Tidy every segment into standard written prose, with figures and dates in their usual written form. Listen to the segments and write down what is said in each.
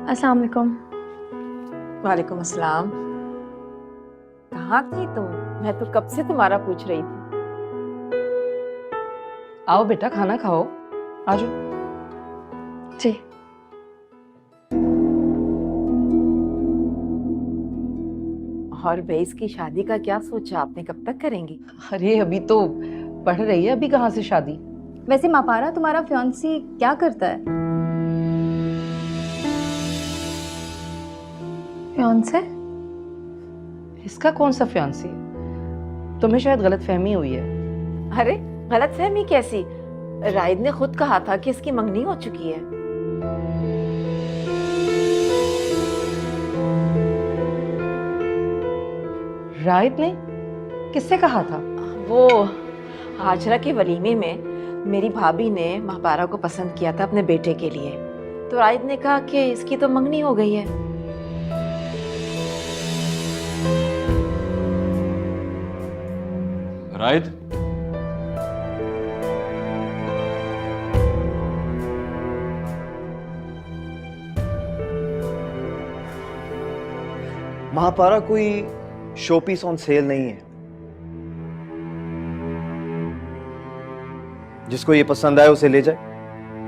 अस्सलाम वालेकुम। वालेकुम अस्सलाम। कहाँ थी तुम? मैं तो कब से तुम्हारा पूछ रही थी। आओ बेटा खाना खाओ, आ जाओ। जी। और बेस की शादी का क्या सोचा आपने, कब तक करेंगी? अरे अभी तो पढ़ रही है, अभी कहाँ से शादी। वैसे मापारा तुम्हारा फियांसी क्या करता है? फियांसे? इसका कौन सा फियांसी है? तुम्हें शायद गलतफहमी हुई है। अरे गलतफहमी कैसी? राइद ने खुद कहा था कि इसकी मंगनी हो चुकी है। राहिद ने किससे कहा था? वो हाजरा के वलीमे में मेरी भाभी ने महापारा को पसंद किया था अपने बेटे के लिए, तो राइद ने कहा कि इसकी तो मंगनी हो गई है। राइद, महापारा कोई शोपीस ऑन सेल नहीं है। जिसको ये पसंद आए उसे ले जाए।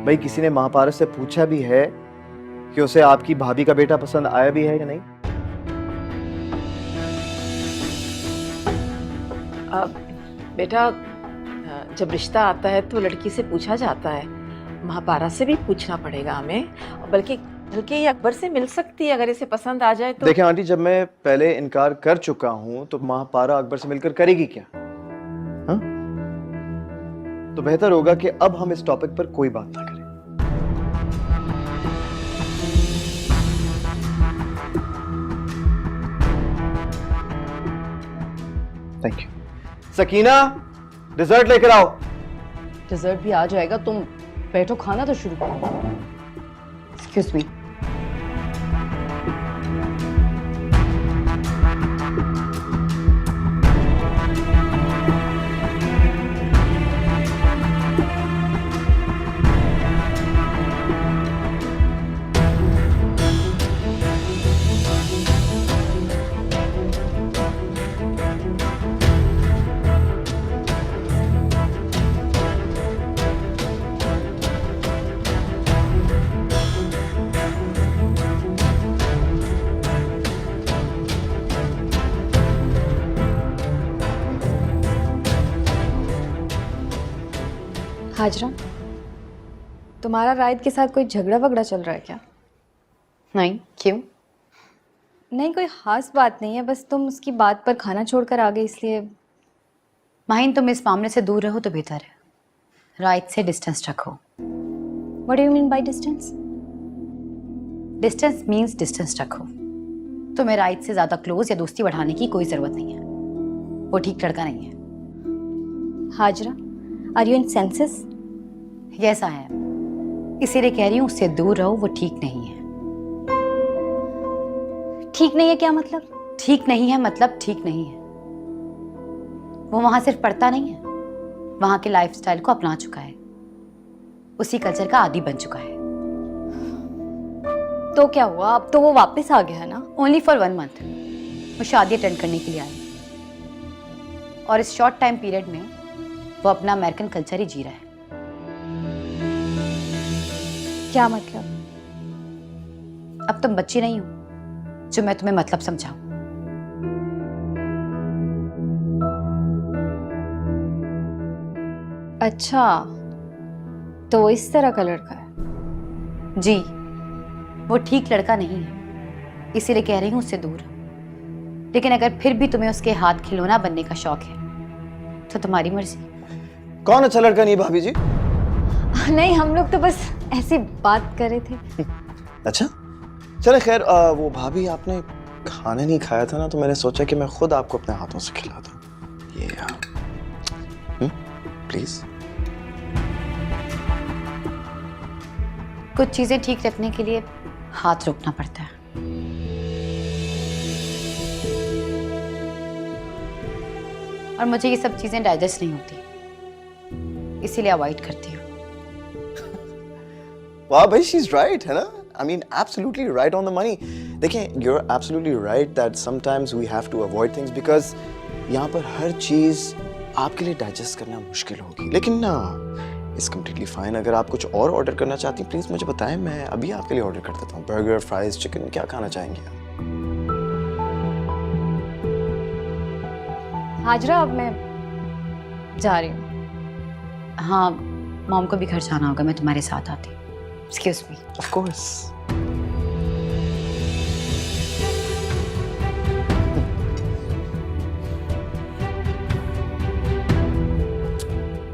भाई किसी ने महापारा से पूछा भी है कि उसे आपकी भाभी का बेटा पसंद आया भी है या नहीं? बेटा, जब रिश्ता आता है तो लड़की से पूछा जाता है, महापारा से भी पूछना पड़ेगा हमें। बल्कि ये अकबर से मिल सकती है अगर इसे पसंद आ जाए तो। देखिए आंटी, जब मैं पहले इनकार कर चुका हूं तो महापारा अकबर से मिलकर करेगी क्या? हाँ? तो बेहतर होगा कि अब हम इस टॉपिक पर कोई बात ना करें। Thank you. सकीना, डिजर्ट लेकर आओ। डिजर्ट भी आ जाएगा, तुम बैठो खाना तो शुरू करो। Excuse me. हाजरा, तुम्हारा राइद के साथ कोई झगड़ा वगड़ा चल रहा है क्या? नहीं, क्यों? नहीं, कोई खास बात नहीं है, बस तुम उसकी बात पर खाना छोड़कर आ गए इसलिए। माहिन, तुम इस मामले से दूर रहो तो बेहतर है। राइट से डिस्टेंस रखो। What do you mean by distance? Distance means distance रखो। तुम्हें राइट से ज़्यादा क्लोज या दोस्ती बढ़ाने की कोई ज़रूरत नहीं है। वो ठीक लड़का नहीं है। Hajra, are you in senses? Yes I am. इसीलिए कह रही हूँ उससे दूर रहो, वो ठीक नहीं है। ठीक नहीं है क्या मतलब? ठीक नहीं है मतलब ठीक नहीं है। वो वहां सिर्फ पढ़ता नहीं है, वहां के लाइफस्टाइल को अपना चुका है, उसी कल्चर का आदी बन चुका है। तो क्या हुआ, अब तो वो वापस आ गया है ना? Only for 1 month. वो शादी अटेंड करने के लिए आई और इस शॉर्ट टाइम पीरियड में वो अपना अमेरिकन कल्चर ही जी रहा है। क्या मतलब? अब तुम बच्ची नहीं हो जो मैं तुम्हें मतलब समझाऊं। अच्छा, तो वो इस तरह का लड़का है? जी, वो ठीक लड़का नहीं है, इसीलिए कह रही हूँ उससे दूर। लेकिन अगर फिर भी तुम्हें उसके हाथ खिलौना बनने का शौक है तो तुम्हारी मर्जी। कौन अच्छा लड़का नहीं भाभी जी? नहीं, हम लोग तो बस ऐसी बात कर रहे थे। अच्छा चले खैर, वो भाभी आपने खाना नहीं खाया था ना, तो मैंने सोचा कि मैं खुद आपको अपने हाथों से खिला दूं। ये प्लीज। कुछ चीजें ठीक रखने के लिए हाथ रोकना पड़ता है। और मुझे ये सब चीजें डाइजेस्ट नहीं होती, इसीलिए अवॉइड करती हूँ। वाह भाई, शी इज राइट, है ना? I mean, absolutely right on the money. देखें, you're absolutely right that sometimes we have to avoid things because यहाँ पर हर चीज़ आपके लिए डाइजेस्ट करना मुश्किल होगी. लेकिन ना, it's completely fine. अगर आप कुछ और ऑर्डर करना चाहती हैं, प्लीज़ मुझे बताएं, मैं अभी आपके लिए ऑर्डर कर देता हूँ. बर्गर, फ्राइज, चिकन, क्या खाना चाहेंगे आप? हाजरा, अब मैं जा रही हूँ. हाँ, मॉम को भी घर जाना होगा, मैं तुम्हारे साथ आती हूँ. Excuse me. Of course.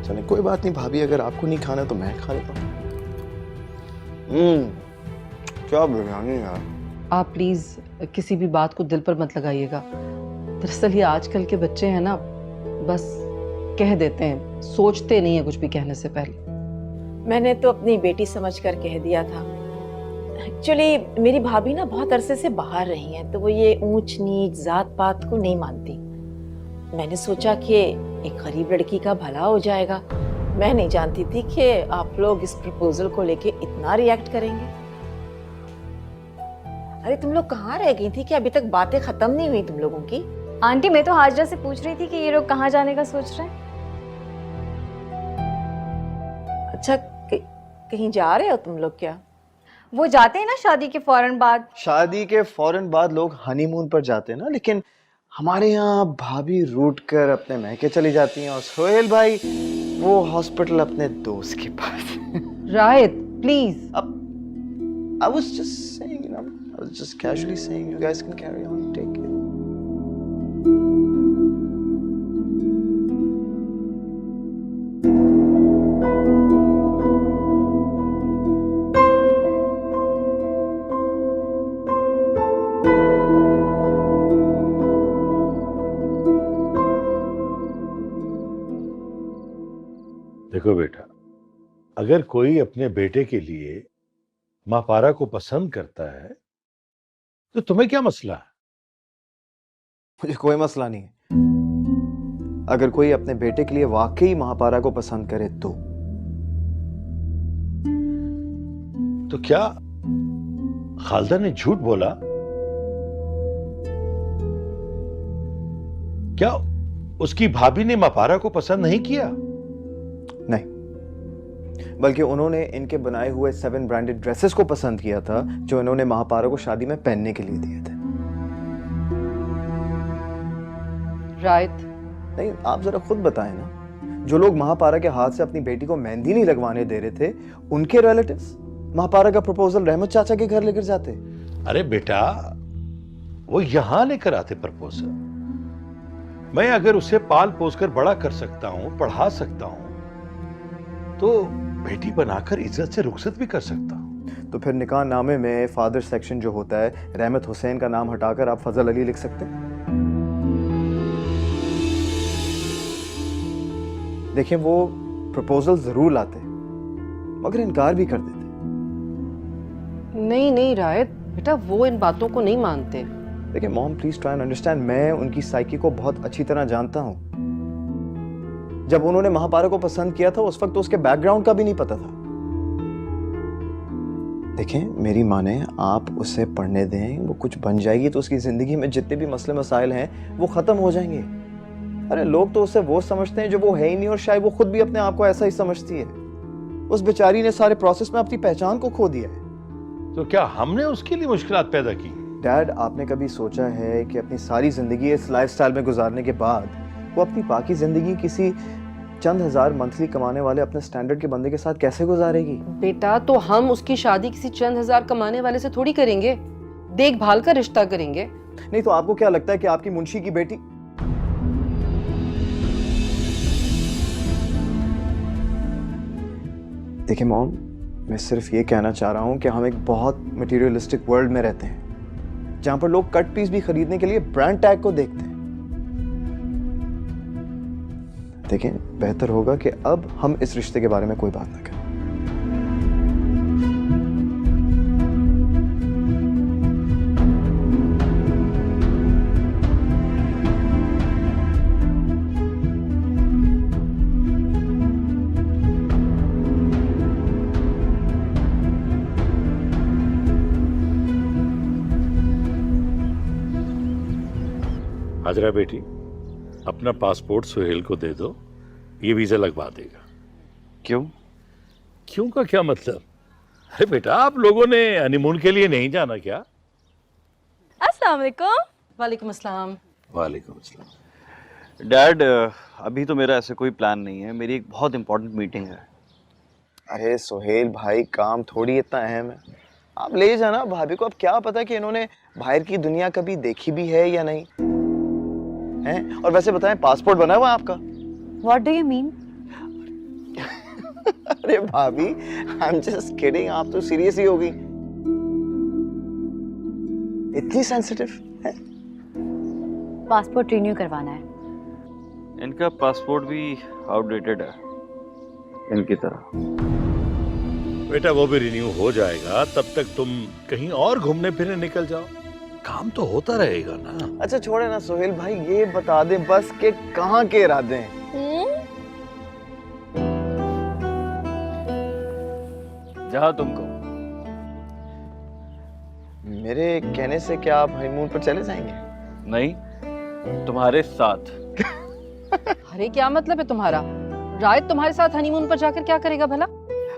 चलिए, कोई बात नहीं भाभी, अगर आपको नहीं खाना तो मैं खा लेता हूँ. क्या बिरयानी यार. आप प्लीज किसी भी बात को दिल पर मत लगाइएगा. दरअसल ये आजकल के बच्चे हैं ना, बस कह देते हैं, सोचते नहीं है कुछ भी कहने से पहले. मैंने तो अपनी बेटी समझकर कह दिया था. एक्चुअली मेरी भाभी ना बहुत अरसे से बाहर रही हैं, तो वो ये ऊंच नीच जात पात को नहीं मानती. मैंने सोचा कि एक गरीब लड़की का भला हो जाएगा. मैं नहीं जानती थी कि आप लोग इस प्रपोजल को लेके इतना रिएक्ट करेंगे. अरे तुम लोग कहाँ रह गई थी कि अभी तक बातें खत्म नहीं हुई तुम लोगों की? आंटी, मैं तो हाजरा से पूछ रही थी कि ये लोग कहाँ जाने का सोच रहे हैं. अच्छा, कहीं जा रहे हो तुम लोग क्या? वो जाते हैं ना शादी के फौरन बाद. शादी के फौरन बाद लोग हनीमून पर जाते हैं ना, लेकिन हमारे यहाँ भाभी रूट कर अपने मैके चली जाती हैं और सोहेल भाई वो हॉस्पिटल अपने दोस्त के पास. राहित प्लीज. अब I was just saying, you know, I was just casually saying, you guys can carry on, take it. देखो बेटा, अगर कोई अपने बेटे के लिए माँ पारा को पसंद करता है तो तुम्हें क्या मसला है? मुझे कोई मसला नहीं है. अगर कोई अपने बेटे के लिए वाकई महापारा को पसंद करे तो क्या खालदा ने झूठ बोला? क्या उसकी भाभी ने मापारा को पसंद नहीं किया? नहीं, बल्कि उन्होंने इनके बनाए हुए 7 ब्रांडेड ड्रेसेस को पसंद किया था जो इन्होंने महापारा को शादी में पहनने के लिए दिए थे. राइट. नहीं, आप जरा खुद बताएं ना, जो लोग महापारा के हाथ से अपनी बेटी को मेहंदी नहीं लगवाने दे रहे थे, उनके रिलेटिव्स महापारा का प्रपोजल रहमत चाचा के घर लेकर जाते. अरे बेटा, वो यहां लेकर आते प्रपोजल. मैं अगर उसे पाल पोस कर बड़ा कर सकता हूं, पढ़ा सकता हूं, तो बेटी बनाकर इज्जत से रुखसत भी कर सकता हूं. तो फिर निकाह नामे में फादर सेक्शन जो होता है, रहमत हुसैन का नाम हटाकर आप फजल अली लिख सकते हैं. देखिए, वो प्रपोजल जरूर लाते मगर इनकार भी कर देते. नहीं नहीं राहित बेटा, वो इन बातों को नहीं मानते. देखिए mom, please try and understand. मैं उनकी साइकी को बहुत अच्छी तरह जानता हूं. जब उन्होंने महापारा को पसंद किया था, उस वक्त तो उसके बैकग्राउंड का भी नहीं पता था. देखें, मेरी माने, आप उसे पढ़ने दें, वो कुछ बन जाएगी तो उसकी जिंदगी में जितने भी मसले मसाइल हैं वो खत्म हो जाएंगे. अरे लोग तो उसे वो समझते हैं जो वो है ही नहीं, और शायद वो खुद भी अपने आप को ऐसा ही समझती है. उस बेचारी ने सारे प्रोसेस में अपनी पहचान को खो दिया है. तो क्या हमने उसके लिए मुश्किलात पैदा की? डैड, आपने कभी सोचा है कि अपनी सारी जिंदगी इस लाइफस्टाइल में गुजारने के बाद वो अपनी बाकी जिंदगी किसी चंद हजार मंथली कमाने वाले अपने स्टैंडर्ड के बंदे के साथ कैसे गुजारेगी? बेटा, तो हम उसकी शादी किसी चंद हजार कमाने वाले से थोड़ी करेंगे, देखभाल का रिश्ता करेंगे. नहीं तो आपको क्या लगता है कि आपकी मुंशी की बेटी? देखिए मॉम, मैं सिर्फ ये कहना चाह रहा हूं कि हम एक बहुत मटेरियलिस्टिक वर्ल्ड में रहते हैं, जहां पर लोग कट पीस भी खरीदने के लिए ब्रांड टैग को देखते हैं. देखें, बेहतर होगा कि अब हम इस रिश्ते के बारे में कोई बात ना करें. हाजरा बेटी, अपना पासपोर्ट सुहेल को दे दो, ये वीजा लगवा देगा। क्यों? क्यों का क्या मतलब? अरे बेटा, आप लोगों ने हनीमून के लिए नहीं जाना क्या? अस्सलाम वालेकुम। वालेकुम अस्सलाम। वालेकुम अस्सलाम। डैड, अभी तो मेरा ऐसे कोई प्लान नहीं है, मेरी एक बहुत इंपॉर्टेंट मीटिंग है। अरे सोहेल भाई, काम थोड़ी इतना अहम है, आप ले जाना भाभी को। अब क्या पता कि इन्होंने बाहर की दुनिया कभी देखी भी है या नहीं है। और वैसे बताएं, पासपोर्ट बना हुआ है आपका? What do you mean? अरे भाभी, आई एम जस्ट किडिंग, आप तो सीरियस ही हो गई। इतनी सेंसिटिव है? पासपोर्ट रिन्यू करवाना है। इनका पासपोर्ट भी आउटडेटेड है, इनकी तरह। बेटा वो भी रिन्यू हो जाएगा, तब तक तुम कहीं और घूमने फिरने निकल जाओ, काम तो होता रहेगा ना। अच्छा छोड़े ना सोहेल भाई, ये बता दे बस कि कहाँ के इरादे हैं? जहां तुम कहो। मेरे कहने से क्या आप हनीमून पर चले जाएंगे? नहीं, तुम्हारे साथ। अरे क्या मतलब है तुम्हारा? रायत तुम्हारे साथ हनीमून पर जाकर क्या करेगा भला?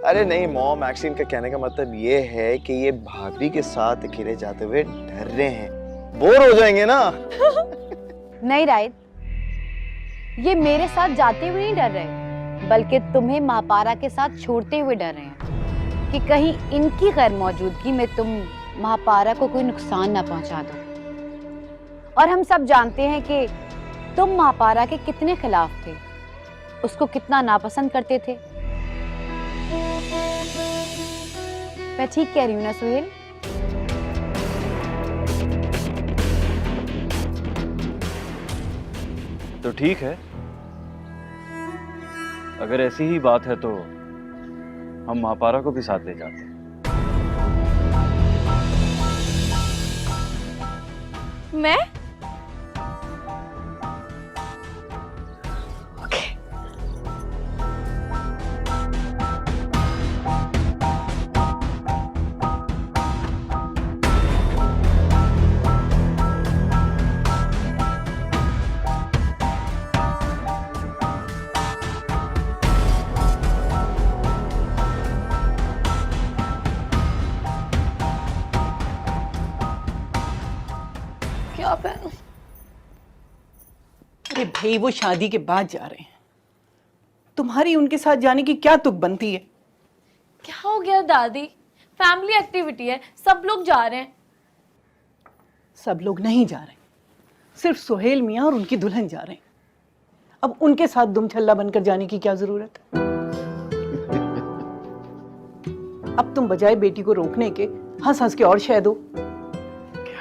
अरे नहीं मॉम, एक्चुअली इनका कहने का मतलब ये है कि ये भाभी के साथ अकेले जाते हुए डर रहे हैं, बोर हो जाएंगे ना। नहीं रायत, ये मेरे साथ जाते हुए नहीं डर रहे, बल्कि तुम्हें महापारा के साथ छोड़ते हुए डर रहे हैं कि कहीं इनकी गैर मौजूदगी में तुम महापारा को कोई नुकसान ना पहुंचा दो। और हम सब जानते हैं कि तुम महापारा के कितने खिलाफ थे, उसको कितना नापसंद करते थे। मैं ठीक कह रही हूँ ना सुहेल? तो ठीक है, अगर ऐसी ही बात है तो हम महापारा को भी साथ ले जाते हैं। मैं? क्या पहनूं? अरे भाई, वो शादी के बाद जा रहे हैं, तुम्हारी उनके साथ जाने की क्या तुक बनती है? क्या हो गया दादी? फैमिली एक्टिविटी है, सब लोग जा रहे हैं। सब लोग नहीं जा रहे, सिर्फ सुहेल मियां और उनकी दुल्हन जा रहे हैं। अब उनके साथ दुम छल्ला बनकर जाने की क्या जरूरत है? अब तुम बजाय बेटी को रोकने के हंस हंस के और शह दो।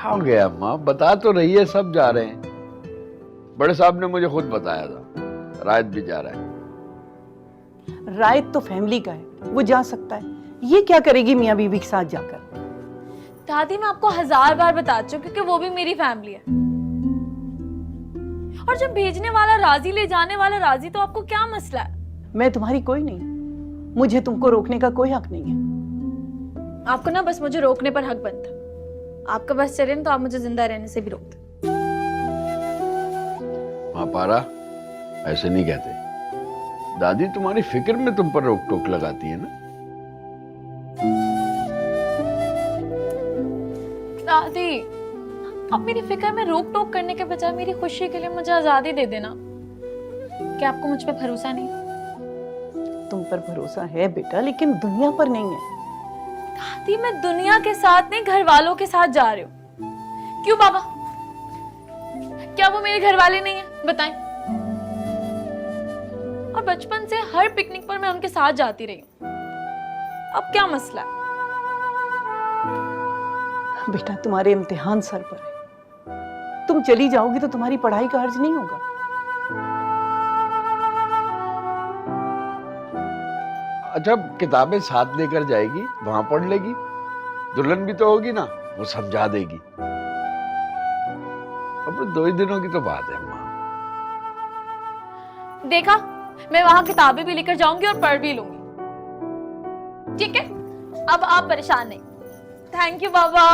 क्या हो गया अम्मा? बता तो रही है सब जा रहे हैं। बड़े साहब ने मुझे खुद बताया था, रायत भी जा रहा है। रायत तो फैमिली का है, वो जा सकता है, ये क्या करेगी मियां बीवी के साथ जाकर? दादी मैं आपको 1000 बार बता चुकी हूँ कि वो भी मेरी फैमिली है। और जब भेजने वाला राजी ले जाने वाला राजी, तो आपको क्या मसला है? मैं तुम्हारी कोई नहीं, मुझे तुमको रोकने का कोई हक नहीं है। आपको ना बस मुझे रोकने पर हक बनता। आपका बस चले तो आप मुझे जिंदा रहने से भी रोक दो। महापारा, ऐसे नहीं कहते। दादी तुम्हारी फिक्र में तुम पर रोक टोक लगाती है ना। दादी, आप मेरी फिक्र में रोक टोक करने के बजाय मेरी खुशी के लिए मुझे आजादी दे देना। क्या आपको मुझ पे भरोसा नहीं? तुम पर भरोसा है बेटा, लेकिन दुनिया पर नहीं है। दादी मैं दुनिया के साथ नहीं, घर वालों के साथ जा रही हूँ। क्यों बाबा, क्या वो मेरे घर वाले नहीं है? बताएं। और बचपन से हर पिकनिक पर मैं उनके साथ जाती रही हूँ, अब क्या मसला है? बेटा तुम्हारे इम्तिहान सर पर है, तुम चली जाओगी तो तुम्हारी पढ़ाई का अर्ज नहीं होगा। अच्छा, किताबें साथ लेकर जाएगी, वहां पढ़ लेगी। दुल्हन भी तो होगी ना, वो समझा देगी। अब 2 ही दिनों की तो बात है अम्मा। देखा, मैं वहां किताबें भी लेकर जाऊंगी और पढ़ भी लूंगी। ठीक है, अब आप परेशान नहीं। थैंक यू बाबा।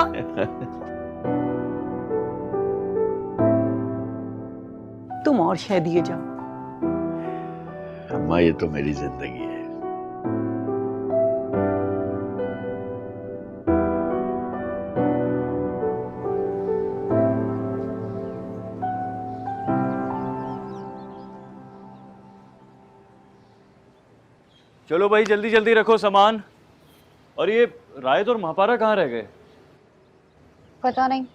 तुम और शह दिए जाओ। अम्मा ये तो मेरी जिंदगी है। चलो भाई जल्दी जल्दी रखो सामान। और ये रायत और महापारा कहाँ रह गए? पता नहीं।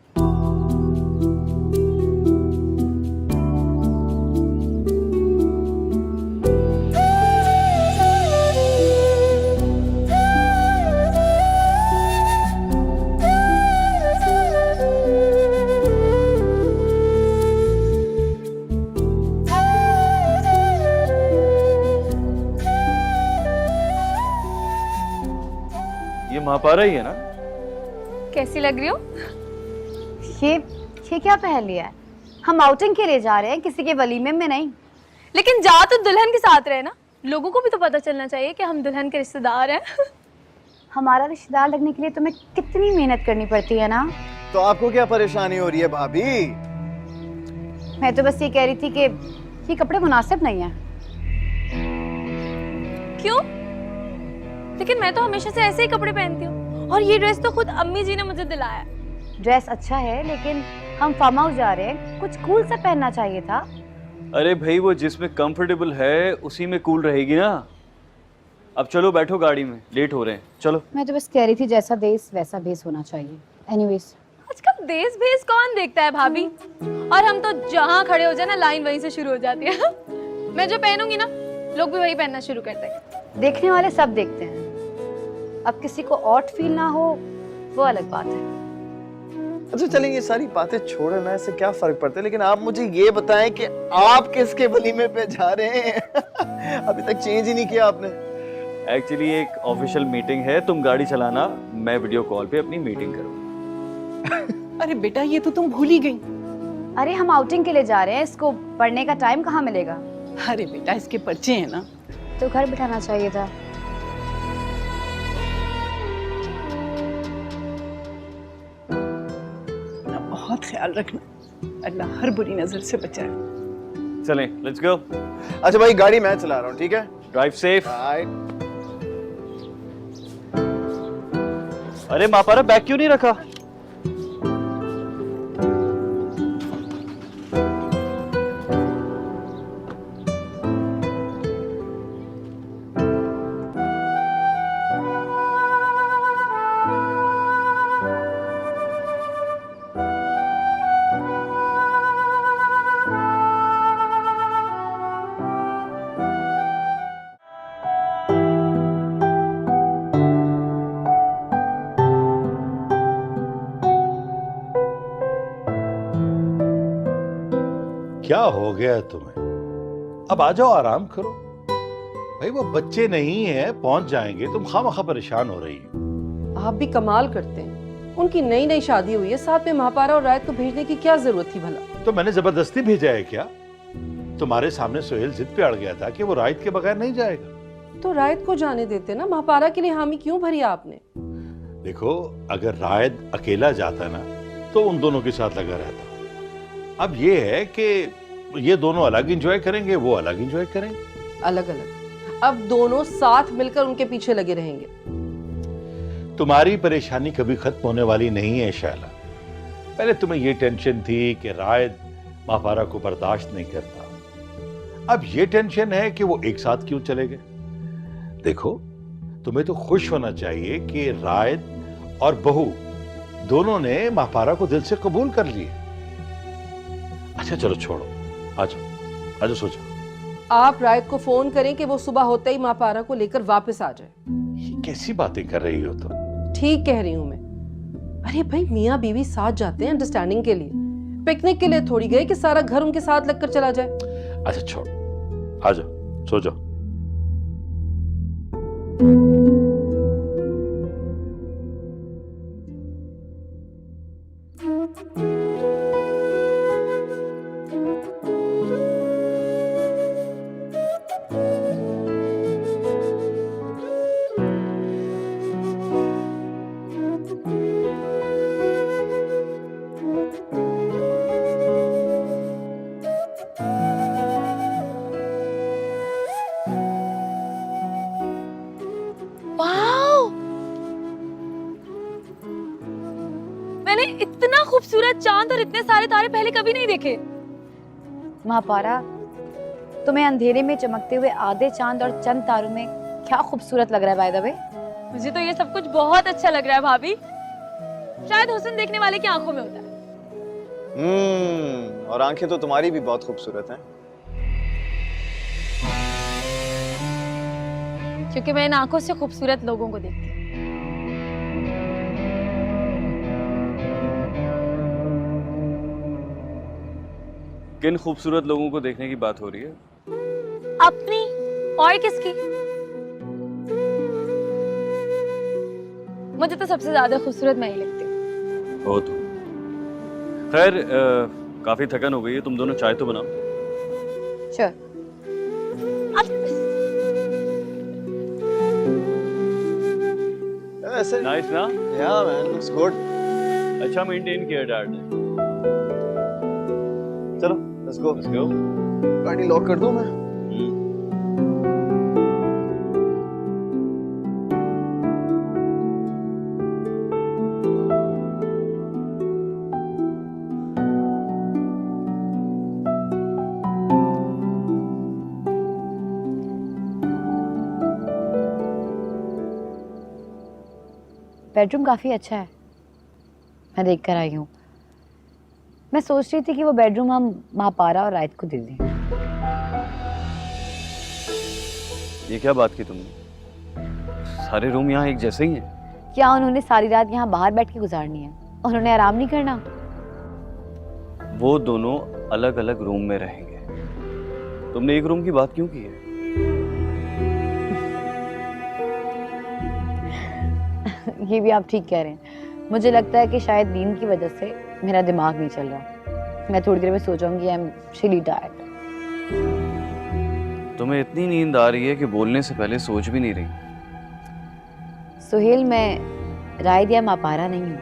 ये महापारा ही है ना? कैसी लग रही हो? ये क्या पहन लिया है? हम आउटिंग के लिए जा रहे हैं, किसी के वलीमे में नहीं। लेकिन जा तो दुल्हन के साथ रहे ना, लोगों को भी तो पता चलना चाहिए कि हम दुल्हन के रिश्तेदार हैं। हमारा रिश्तेदार लगने के लिए तुम्हें कितनी मेहनत करनी पड़ती है ना। तो आपको क्या परेशानी हो रही है भाभी? मैं तो बस ये कह रही थी कि ये कपड़े मुनासिब नहीं है। क्यों? लेकिन मैं तो हमेशा से ऐसे ही कपड़े पहनती हूँ, और ये ड्रेस तो खुद अम्मी जी ने मुझे दिलाया। ड्रेस अच्छा है, लेकिन हम फार्म हाउस जा रहे हैं, कुछ कूल सा पहनना चाहिए था। अरे भाई वो जिसमें कंफर्टेबल है उसी में कूल रहेगी ना। अब चलो बैठो गाड़ी में, लेट हो रहे हैं, चलो। मैं तो बस कह रही थी जैसा देश वैसा भेस होना चाहिए। एनीवेज आजकल देश भेस कौन देखता है भाभी? और हम तो जहाँ खड़े हो जाए ना, लाइन वहीं से शुरू हो जाती है। मैं जो पहनूंगी ना, लोग भी वही पहनना शुरू करते हैं। देखने वाले सब देखते हैं, अब किसी को ऑट फील ना हो वो अलग बात है। अच्छा चलें, ये सारी बातें छोड़े ना, इससे क्या फर्क पड़ता है, लेकिन आप मुझे ये बताएं कि आप किसके वलीमे पे जा रहे हैं? अभी तक चेंज ही नहीं किया आपने। एक्चुअली एक ऑफिशियल मीटिंग है, तुम गाड़ी चलाना, मैं वीडियो कॉल पे अपनी मीटिंग करूँगा। अरे बेटा ये तो तुम भूल ही गई। अरे हम आउटिंग के लिए जा रहे हैं, इसको पढ़ने का टाइम कहाँ मिलेगा? अरे बेटा इसके पर्चे हैं ना। तो घर बिठाना चाहिए था। बहुत ख्याल रखना, अल्लाह हर बुरी नजर से बचाए। चलें, लेट्स गो। अच्छा भाई गाड़ी मैं चला रहा हूँ, ठीक है? Drive safe. बाय। अरे महापारा बैग क्यों नहीं रखा? क्या हो गया तुम्हें? अब आ जाओ, आराम करो। भाई वो बच्चे नहीं है, पहुंच जाएंगे, तुम खामखा परेशान हो रही हो। आप भी कमाल करते हैं। उनकी नई नई शादी हुई है, साथ में महापारा और रायत को भेजने की क्या जरूरत थी भला? तो मैंने जबरदस्ती भेजा है क्या? तुम्हारे सामने सुहेल जिद पे अड़ गया था कि वो रायत के बगैर नहीं जाएगा। तो रायत को जाने देते ना, महापारा के लिए हामी क्यों भरी आपने? देखो अगर रायत अकेला जाता ना तो उन दोनों के साथ लगा रहता। अब ये है कि ये दोनों अलग एंजॉय करेंगे, वो अलग एंजॉय करेंगे। अलग अलग? अब दोनों साथ मिलकर उनके पीछे लगे रहेंगे। तुम्हारी परेशानी कभी खत्म होने वाली नहीं है शैला। पहले तुम्हें ये टेंशन थी कि रायत महापारा को बर्दाश्त नहीं करता, अब ये टेंशन है कि वो एक साथ क्यों चले गए। देखो तुम्हें तो खुश होना चाहिए कि रायत और बहू दोनों ने महापारा को दिल से कबूल कर लिया। अच्छा चलो छोड़ो, आजो आजो, सोचो। आप रायत को फोन करें कि वो सुबह होते ही महापारा को लेकर वापस आ जाए। ये कैसी बातें कर रही हो तुम? ठीक कह रही हूं मैं। अरे भाई मियाँ बीवी साथ जाते हैं अंडरस्टैंडिंग के लिए, पिकनिक के लिए थोड़ी गए कि सारा घर उनके साथ लगकर चला जाए। अच्छा छोड़ो, आजो सो जाओ। मैंने इतना खूबसूरत चांद और इतने सारे तारे पहले कभी नहीं देखे। महापारा, तुम्हें अंधेरे में चमकते हुए आधे चांद और चंद तारों में क्या खूबसूरत लग रहा है बाय द वे। मुझे तो ये सब कुछ बहुत अच्छा लग रहा है भाभी। शायद हुस्न देखने वाले की आंखों में होता है। और आंखें तो तुम्हारी भी बहुत खूबसूरत हैं। क्योंकि मैं इन आंखों से खूबसूरत लोगों को देखती हूँ। किन खूबसूरत लोगों को देखने की बात हो रही है? अपनी और किसकी? मुझे तो सबसे ज्यादा खूबसूरत मैं ही लगती हूँ। हो तो खैर, काफी थकन हो गई है, तुम दोनों चाय तो बनाओ। श्योर। नाइस ना? Yeah, man, looks good. अच्छा मेंटेन किया डैड ने। चलो, let's go. Let's go. गाड़ी लॉक कर दूं मैं? बेडरूम काफी अच्छा है, मैं देख कर आई हूँ। मैं सोच रही थी कि वो बेडरूम हम महापारा और रायत को दे दें। ये क्या बात की तुमने? सारे रूम यहाँ एक जैसे ही हैं। क्या उन्होंने सारी रात यहाँ बाहर बैठ के गुजारनी है? उन्होंने आराम नहीं करना? वो दोनों अलग अलग रूम में रहेंगे। तुमने एक रूम की बात क्यों की है? ये भी आप ठीक कह रहे हैं। मुझे लगता है कि शायद नींद की वजह से मेरा दिमाग नहीं चल रहा। मैं थोड़ी देर में सो जाऊंगी। I am really tired. तुम्हें इतनी नींद आ रही है कि बोलने से पहले सोच भी नहीं रही। सुहेल, मैं रायत या महापारा नहीं हूँ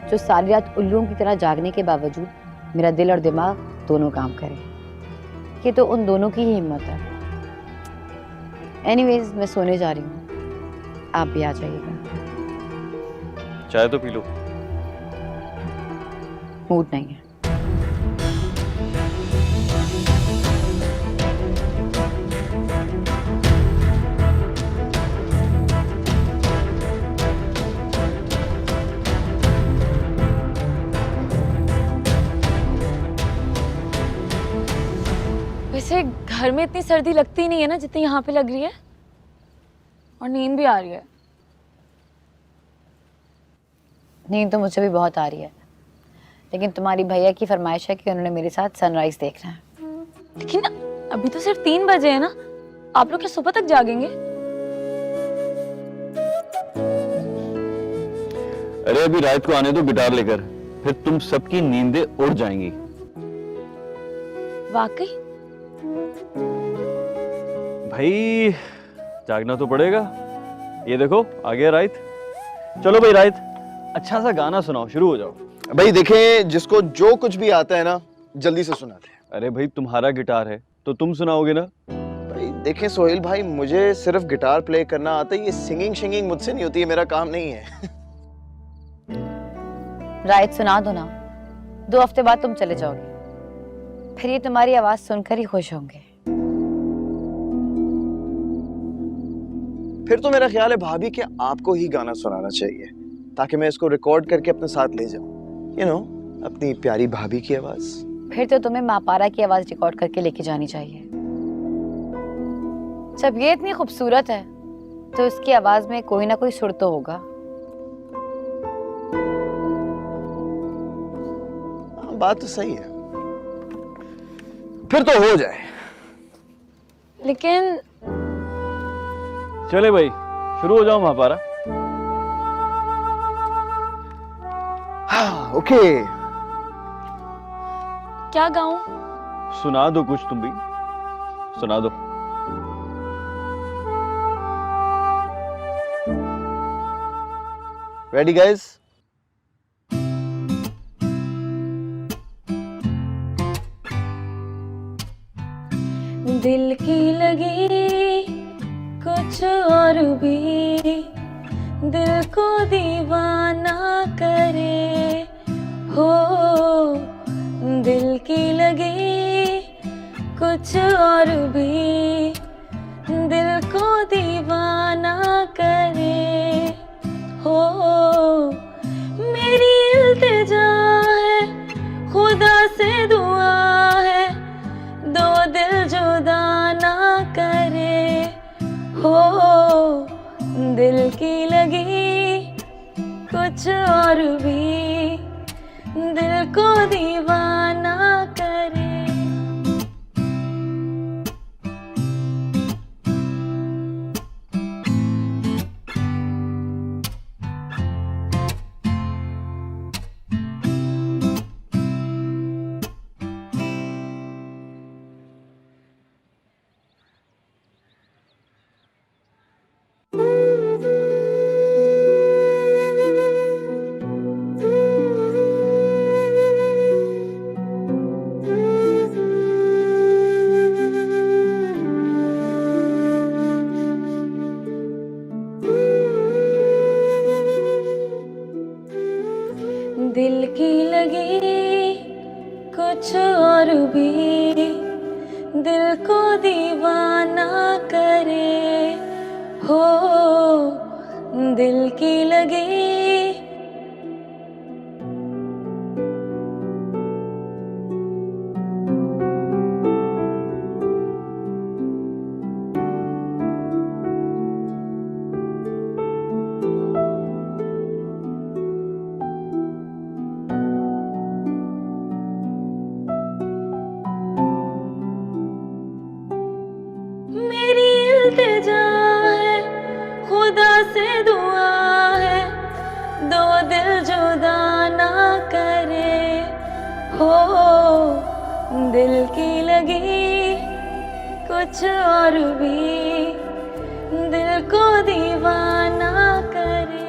जो सारी रात उल्लुओं की तरह जागने के बावजूद मेरा दिल और दिमाग दोनों काम करे। ये तो उन दोनों की ही हिम्मत है। एनीवेज, मैं सोने जा रही हूँ, आप भी आ जाइएगा। चाय तो पी लो। मूड नहीं है। वैसे घर में इतनी सर्दी लगती नहीं है ना जितनी यहाँ पे लग रही है, और नींद भी आ रही है। नींद तो मुझे भी बहुत आ रही है, लेकिन तुम्हारी भैया की फरमाइश है कि उन्होंने मेरे साथ सनराइज देखना है। लेकिन अभी तो सिर्फ 3 बजे है ना, आप लोग क्या सुबह तक जागेंगे? अरे अभी रात को आने दो गिटार लेकर, फिर तुम सबकी नींदें उड़ जाएंगी। वाकई? भाई जागना तो पड़ेगा। ये देखो आ गया रात। चलो भाई रात, अच्छा सा गाना सुनाओ, शुरू हो जाओ। भाई देखें, जिसको जो कुछ भी आता है ना जल्दी से सुनाते हैं। अरे भाई तुम्हारा गिटार है तो तुम सुनाओगे ना। भाई देखें सोहेल भाई, मुझे सिर्फ गिटार प्ले करना आता है, ये सिंगिंग मुझसे नहीं होती है, मेरा काम नहीं है। रायत सुना दो ना, 2 हफ्ते बाद तुम चले जाओगे, फिर ये तुम्हारी आवाज सुनकर ही खुश होंगे। फिर तो मेरा ख्याल है भाभी कि आपको ही गाना सुनाना चाहिए, ताकि मैं इसको रिकॉर्ड करके अपने साथ ले जाऊं। यू नो, अपनी प्यारी भाभी की आवाज। फिर तो तुम्हें महापारा की आवाज रिकॉर्ड करके लेके जानी चाहिए। जब ये इतनी खूबसूरत है तो उसकी आवाज में कोई ना कोई सुर तो होगा। बात तो सही है, फिर तो हो जाए। लेकिन चले भाई, शुरू हो जाओ महापारा। हाँ, ओके। क्या गाऊं? सुना दो कुछ, तुम भी सुना दो। Ready guys? दिल की लगी कुछ और भी, दिल को दीवाना करे। हो दिल की लगी कुछ और भी, दिल को दीवाना करे। हो मेरी इल्तिजा है, खुदा से दुआ है, दो दिल जुदा ना करे। हो दिल की लगी कुछ और भी, दिल को दीवाना करे। दिल की लगी कुछ और भी, दिल को दीवाना करे। हो दिल की लगी। मेरी इल्तिजा है, खुदा से दुआ है, दो दिल जुदा ना करे। हो दिल की लगी कुछ और भी, दिल को दीवाना करे।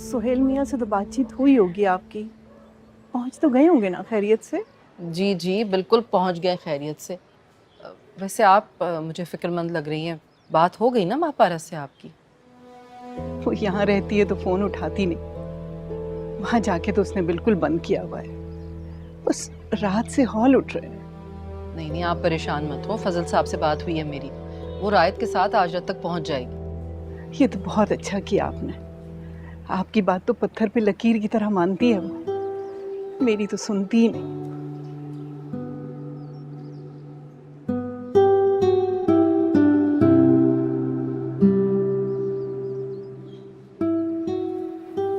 सुहेल मियाँ से तो बातचीत हुई होगी आपकी, पहुंच तो गए होंगे ना खैरियत से? जी जी बिल्कुल पहुंच गए खैरियत से। वैसे आप मुझे फ़िक्रमंद लग रही हैं। बात हो गई ना माँ पारस से आपकी? वो यहाँ रहती है तो फ़ोन उठाती नहीं, वहाँ जाके तो उसने बिल्कुल बंद किया हुआ है। बस रात से हौल उठ रहे हैं। नहीं नहीं, आप परेशान मत हो। फजल साहब से बात हुई है मेरी, वो रायत के साथ आज रात तक पहुंच जाएगी। ये तो बहुत अच्छा किया आपने। आपकी बात तो पत्थर पे लकीर की तरह मानती है वो, मेरी तो सुनती ही नहीं।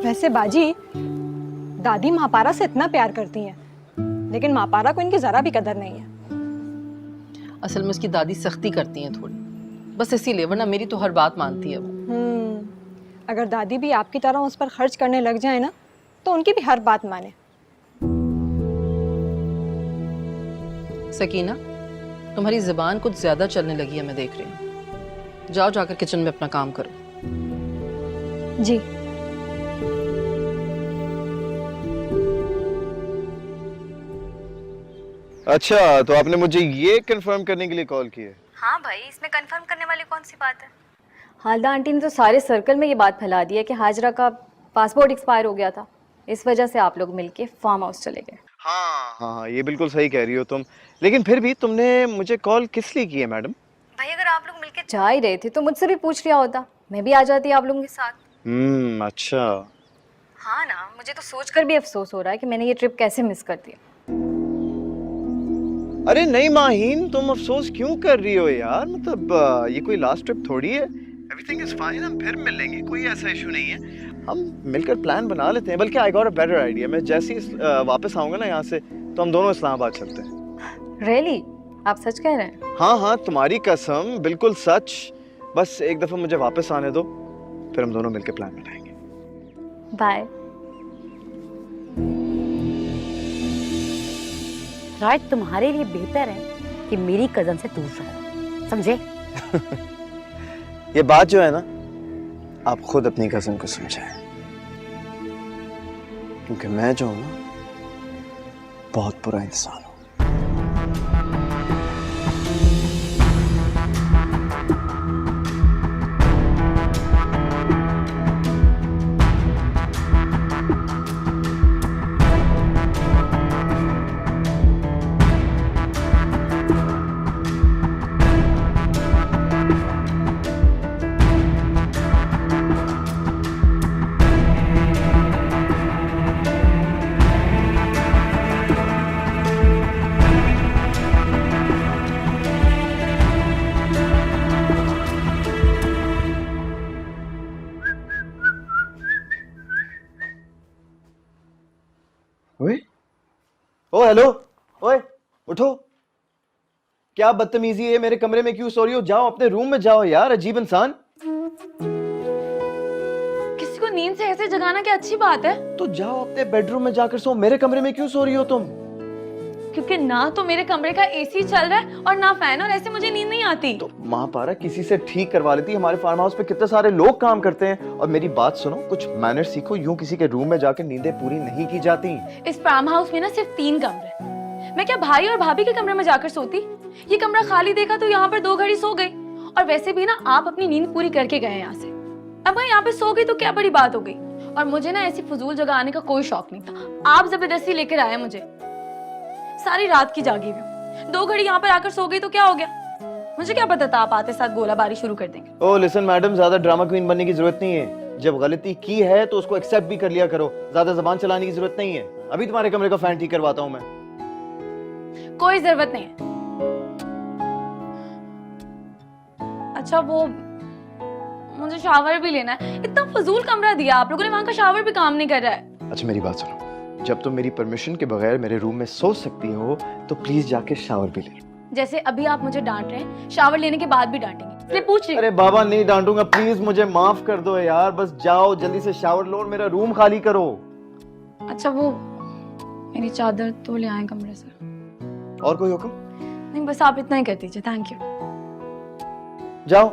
वैसे बाजी, दादी महापारा से इतना प्यार करती हैं, लेकिन महापारा को इनकी जरा भी कदर नहीं है। असल में उसकी दादी सख्ती करती हैं थोड़ी, बस इसीलिए, वरना मेरी तो हर बात मानती है वो। अगर दादी भी आपकी तरह उस पर खर्च करने लग जाए ना, तो उनकी भी हर बात माने। सकीना, तुम्हारी ज़ुबान कुछ ज्यादा चलने लगी है, मैं देख रही हूँ। जाओ जाकर किचन में अपना काम करो। जी। अच्छा, तो आपने मुझे ये कंफर्म करने के लिए कॉल की है? हाँ भाई, इसमें कंफर्म करने वाली कौन सी बात है। हालदा आंटी ने तो सारे सर्कल में ये बात फैला दी है कि हाजरा का पासपोर्ट एक्सपायर हो गया था, इस वजह से आप लोग मिलके फार्म हाउस चले गए। हाँ, ये बिल्कुल सही कह रही हो तुम, लेकिन फिर भी तुमने मुझे कॉल किस लिए की है मैडम? भाई अगर आप लोग मिलके जा ही रहे थे तो मुझसे भी पूछ लिया होता, मैं भी आ जाती आप लोगों के साथ। अच्छा। हाँ ना, मुझे तो सोचकर भी अफसोस हो रहा है कि मैंने ये ट्रिप कैसे मिस कर दिया। अरे नहीं माहीन, तुम अफसोस क्यों कर रही हो यार? मतलब ये कोई लास्ट ट्रिप थोड़ी है। एवरीथिंग इज फाइन, हम फिर मिलेंगे, कोई ऐसा इशू नहीं है। हम मिलकर प्लान बना लेते हैं। बल्कि I got a better idea, मैं जैसे ही वापस आऊंगा ना यहाँ से, तो हम दोनों इस्लामाबाद चलते हैं। रियली? आप सच कह रहे हैं? हाँ, तुम्हारी कसम, बिल्कुल सच। बस एक दफा मुझे वापस आने दो, फिर हम दोनों मिलकर प्लान बनाएंगे। बाय। राइट, तुम्हारे लिए बेहतर है कि मेरी कजन से दूर रहो, समझे? ये बात जो है ना, आप खुद अपनी कजन को समझाएं। क्योंकि मैं जो हूं ना बहुत बुरा इंसान हूं। ओए, ओ हेलो, ओए उठो। क्या बदतमीजी है, मेरे कमरे में क्यों सो रही हो? जाओ अपने रूम में जाओ यार, अजीब इंसान। किसी को नींद से ऐसे जगाना क्या अच्छी बात है? तो जाओ अपने बेडरूम में जाकर सो, मेरे कमरे में क्यों सो रही हो तुम? क्योंकि ना तो मेरे कमरे का एसी चल रहा है और ना फैन, और ऐसे मुझे नींद नहीं आती। तो महापारा किसी से ठीक करवा लेती। हमारे फार्म हाउस पे कितने सारे लोग काम करते हैं। और मेरी बात सुनो, कुछ मैनर्स सीखो। यूं किसी के रूम में जाकर नींदें पूरी नहीं की जाती। इस फार्म हाउस में ना सिर्फ 3 कमरे, मैं क्या भाई और भाभी के कमरे में जाकर सोती? ये कमरा खाली देखा तो यहाँ पर 2 घड़ी सो गई। और वैसे भी ना आप अपनी नींद पूरी करके गए यहाँ से, अब मैं यहाँ पे सो गई तो क्या बड़ी बात हो गई। और मुझे ना ऐसी फजूल जगह आने का कोई शौक नहीं था, आप जबरदस्ती लेकर आए मुझे। सारी रात की जागी हुई हूँ, 2 घड़ी यहाँ पर आकर सो गई तो क्या हो गया? मुझे क्या पता था आप आते साथ गोलाबारी शुरू कर देंगे। ओ लिसन मैडम, ज्यादा ड्रामा क्वीन बनने की जरूरत नहीं है। जब गलती की है तो उसको एक्सेप्ट भी कर लिया करो। ज्यादा जबान चलाने की जरूरत नहीं है। अभी तुम्हारे कमरे का फैन ठीक करवाता हूँ मैं। कोई जरूरत नहीं है। अच्छा वो मुझे शावर भी लेना है। इतना फजूल कमरा दिया आप लोगों ने, वहां का शावर भी काम नहीं कर रहा है। अच्छा मेरी बात सुनो, जब तुम मेरी परमिशन के बगैर मेरे रूम में सो सकती हो तो प्लीज जाके शावर भी ले लो। जैसे अभी आप मुझे डांट रहे हैं, शावर लेने के बाद भी डांटेंगे, इसलिए पूछ रही हूँ। अरे बाबा नहीं डांटूंगा, प्लीज मुझे माफ कर दो यार। बस जाओ जल्दी से शावर लो और मेरा रूम खाली करो। अच्छा वो मेरी चादर तो ले आए कमरे से। और कोई हुक्म? नहीं बस आप इतना ही कर दीजिए, थैंक यू। जाओ।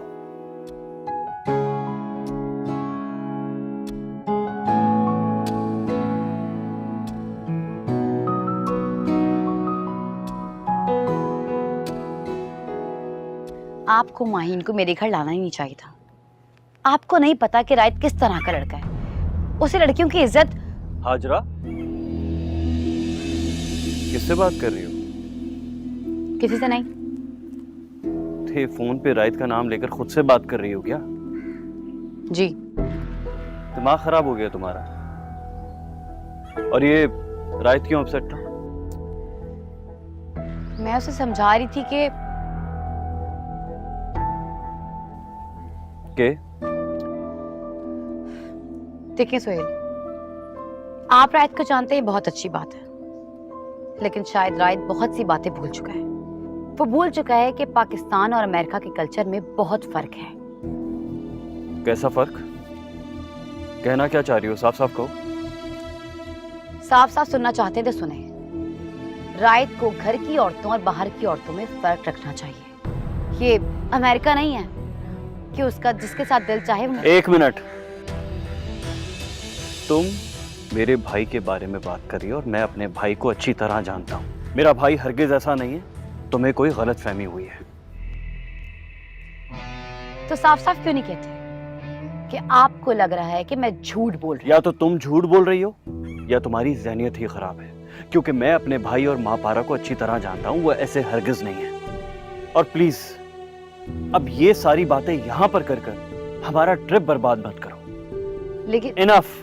आपको माहीन को मेरे घर लाना ही नहीं चाहिए था। आपको नहीं पता कि रायत किस तरह का लड़का है। उसे लड़कियों की इज्जत। हाजरा, किससे बात कर रही हो? किसी से नहीं। थे फोन पे रायत का नाम लेकर खुद से बात कर रही हो क्या? जी। दिमाग खराब हो गया तुम्हारा? और ये रायत क्यों अपसेट था? मैं उसे समझा रही थी कि देखिए सोहेल, आप रायत को जानते हैं, बहुत अच्छी बात है। लेकिन शायद रायत बहुत सी बातें भूल चुका है। वो भूल चुका है कि पाकिस्तान और अमेरिका के कल्चर में बहुत फर्क है। कैसा फर्क? कहना क्या चाह रही हो? साफ साफ कहो। साफ साफ सुनना चाहते हैं तो सुने। रायत को घर की औरतों और बाहर की औरतों में फर्क रखना चाहिए। ये अमेरिका नहीं है कि उसका जिसके साथ दिल चाहे वो। 1 मिनट, तुम मेरे भाई के बारे में बात कर रही हो और मैं अपने भाई को अच्छी तरह जानता हूं। मेरा भाई हरगिज ऐसा नहीं है। तुम्हें कोई गलतफहमी हुई है। तो साफ साफ क्यों नहीं कहते कि आपको लग रहा है कि मैं झूठ बोल रही हूँ? या तो तुम झूठ बोल रही हो या तुम्हारी ज़हनियत ही खराब है, क्योंकि मैं अपने भाई और माँ पारा को अच्छी तरह जानता हूं। वो ऐसे हरगिज नहीं है। और प्लीज अब ये सारी बातें यहां पर कर कर हमारा ट्रिप बर्बाद मत करो। लेकिन इनफ।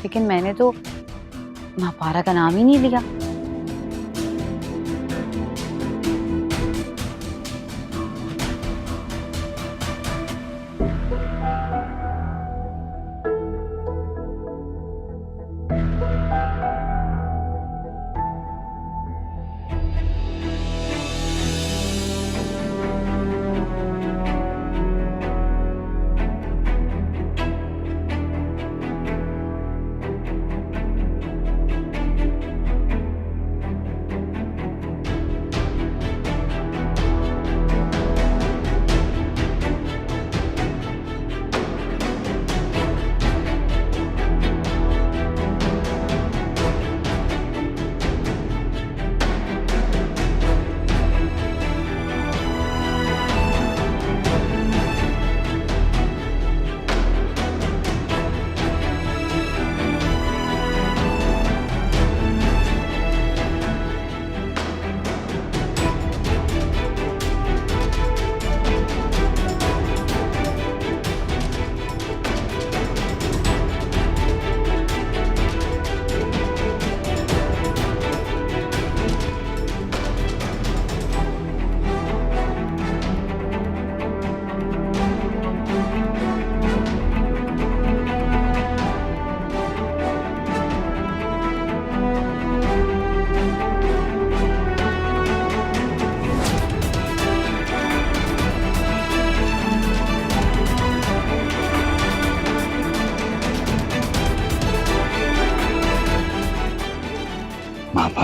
लेकिन मैंने तो महापारा का नाम ही नहीं लिया।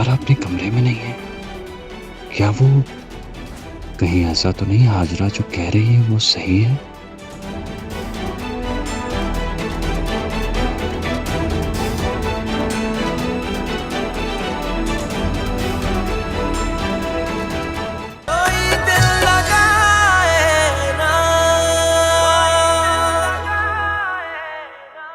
महापारा अपने कमरे में नहीं है? क्या वो कहीं ऐसा तो नहीं हाजरा जो कह रही है वो सही है?